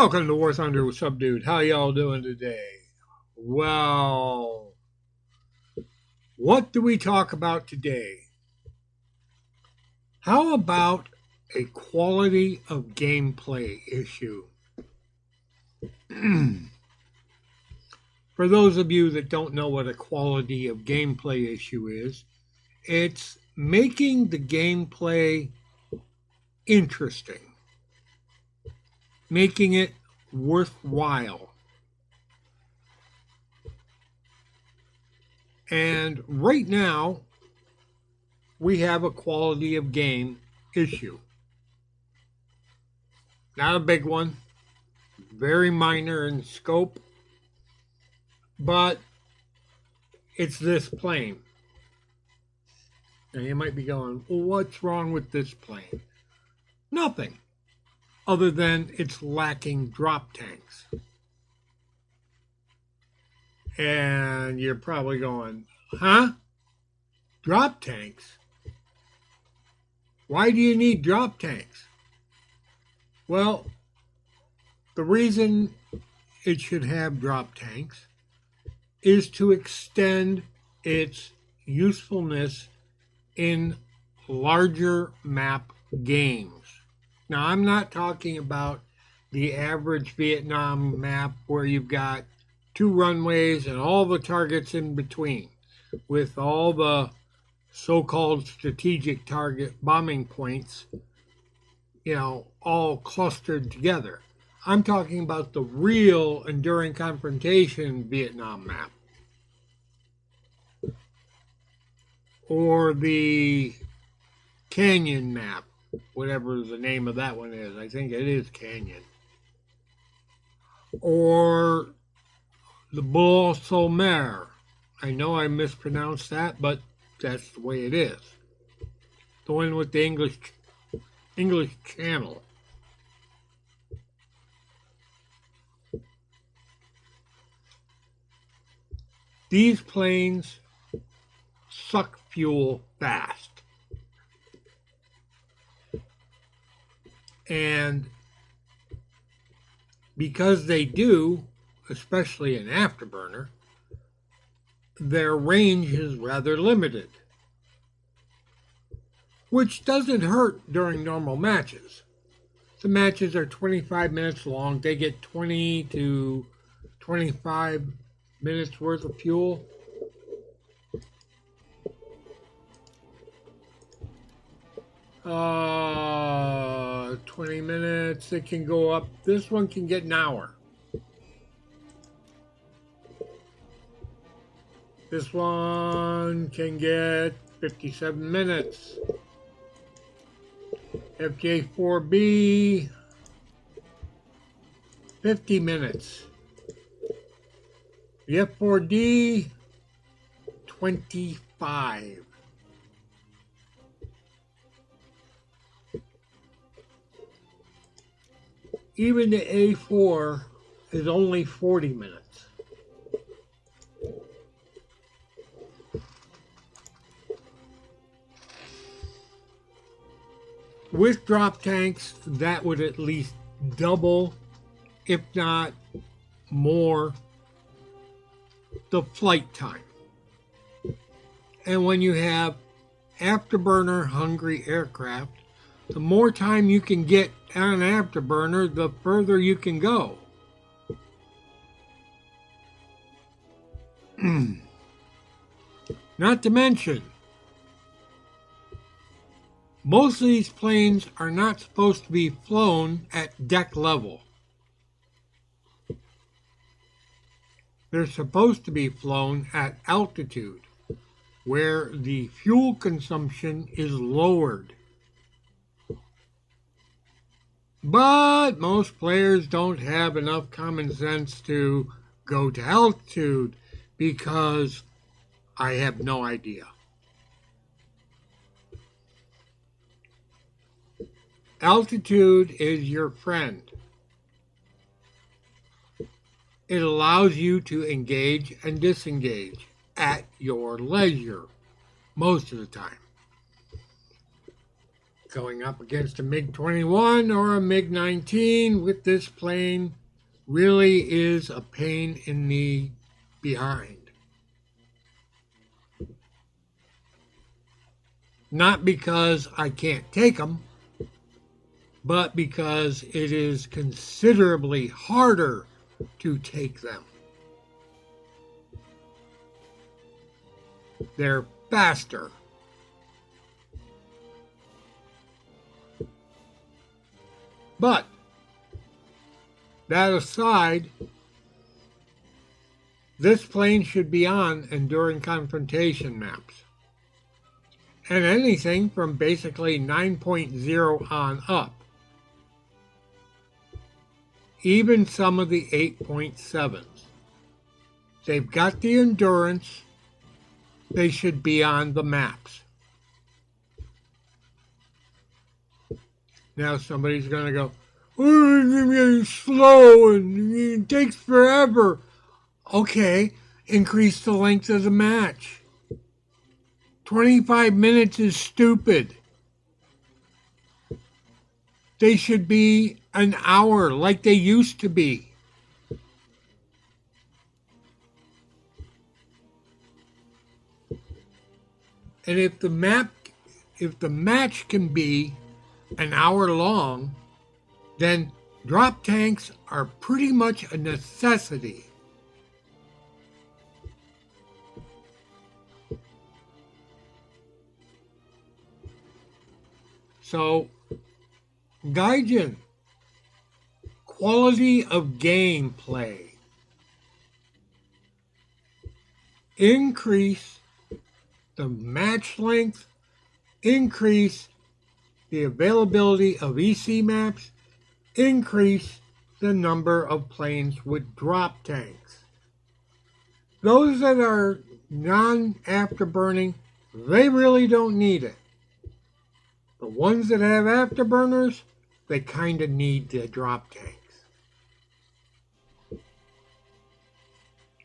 Welcome to War Thunder with Subdude. How y'all doing today? Well, what do we talk about today? How about a quality of gameplay issue? For those of you that don't know what a quality of gameplay issue is, it's making the gameplay interesting, making it worthwhile. And right now, we have a quality of game issue. Not a big one, very minor in scope, but it's this plane. Now you might be going, well, what's wrong with this plane? Nothing, other than it's lacking drop tanks. And you're probably going, huh? Drop tanks? Why do you need drop tanks? Well, the reason it should have drop tanks is to extend its usefulness in larger map games. Now, I'm not talking about the average Vietnam map where you've got 2 runways and all the targets in between, with all the so-called strategic target bombing points, all clustered together. I'm talking about the real enduring confrontation Vietnam map, or the Canyon map, whatever the name of that one is. I think it is Canyon. Or the Bull Sommer. I know I mispronounced that, but that's the way it is. The one with the English Channel. These planes suck fuel fast. And because they do, especially in Afterburner, their range is rather limited, which doesn't hurt during normal matches. The matches are 25 minutes long. They get 20 to 25 minutes worth of fuel. Uh, 20 minutes, it can go up. This one can get an hour. This one can get 57 minutes. FJ4B, 50 minutes. The F4D, 25. Even the A4 is only 40 minutes. With drop tanks, that would at least double, if not more, the flight time. And when you have afterburner hungry aircraft, the more time you can get on an afterburner, the further you can go. Not to mention, most of these planes are not supposed to be flown at deck level. They're supposed to be flown at altitude, where the fuel consumption is lowered. But most players don't have enough common sense to go to altitude because I have no idea. Altitude is your friend. It allows you to engage and disengage at your leisure most of the time. Going up against a MiG-21 or a MiG-19 with this plane really is a pain in the behind. Not because I can't take them, but because it is considerably harder to take them. They're faster. But that aside, this plane should be on enduring confrontation maps. And anything from basically 9.0 on up. Even some of the 8.7s. They've got the endurance. They should be on the maps. Now somebody's going to go, oh, it's slow and it takes forever. Okay, increase the length of the match. 25 minutes is stupid. They should be an hour like they used to be. And if the match can be an hour long, then drop tanks are pretty much a necessity. So, Gaijin, quality of gameplay. Increase the match length, increase the availability of EC maps, increase the number of planes with drop tanks. Those that are non-afterburning, they really don't need it. The ones that have afterburners, they kind of need the drop tanks.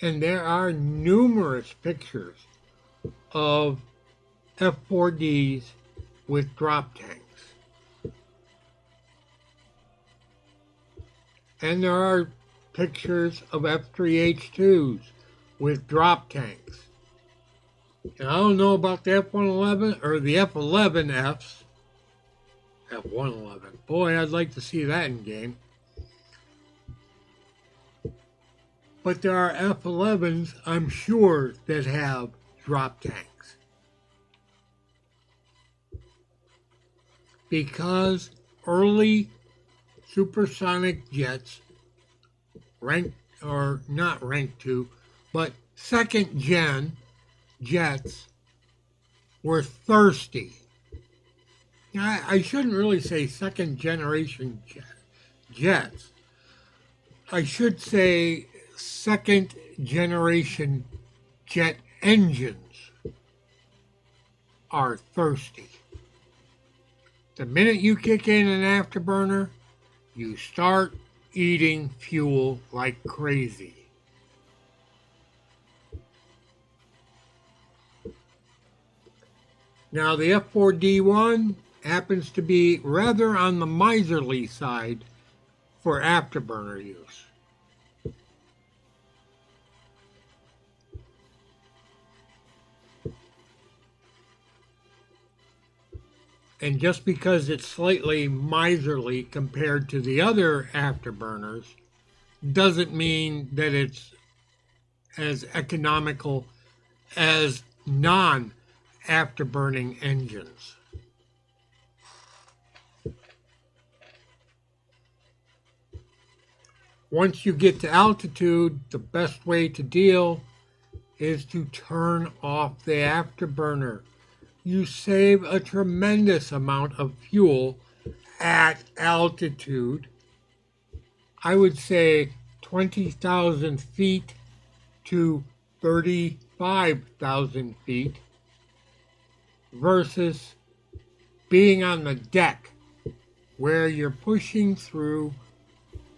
And there are numerous pictures of F4Ds with drop tanks. And there are pictures of F3H2s with drop tanks. And I don't know about the F111 or the F11Fs. F111. Boy, I'd like to see that in game. But there are F11s, I'm sure, that have drop tanks. Because early supersonic jets, not rank 2, but second gen jets were thirsty. I shouldn't really say second generation jets. I should say second generation jet engines are thirsty. The minute you kick in an afterburner, you start eating fuel like crazy. Now the F4D1 happens to be rather on the miserly side for afterburner use. And just because it's slightly miserly compared to the other afterburners doesn't mean that it's as economical as non-afterburning engines. Once you get to altitude, the best way to deal is to turn off the afterburner. You save a tremendous amount of fuel at altitude. I would say 20,000 feet to 35,000 feet versus being on the deck where you're pushing through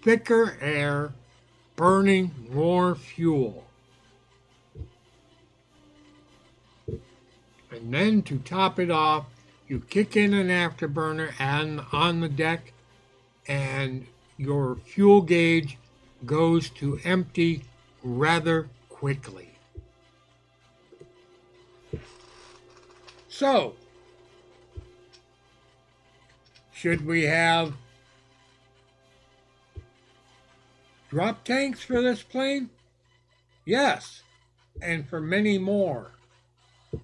thicker air, burning more fuel. And then to top it off, You kick in an afterburner and on the deck, and your fuel gauge goes to empty rather quickly. So, should we have drop tanks for this plane? Yes, and for many more.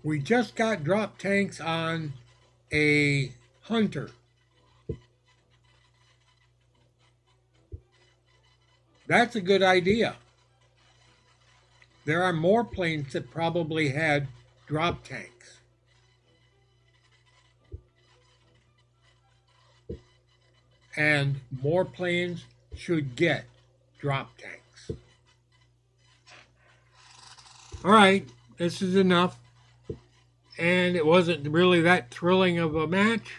We just got drop tanks on a Hunter. That's a good idea. There are more planes that probably had drop tanks. And more planes should get drop tanks. All right, this is enough. And it wasn't really that thrilling of a match,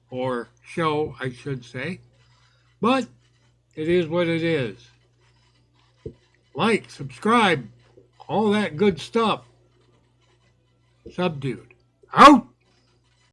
or show, I should say. But it is what it is. Like, subscribe, all that good stuff. Subdued. Out!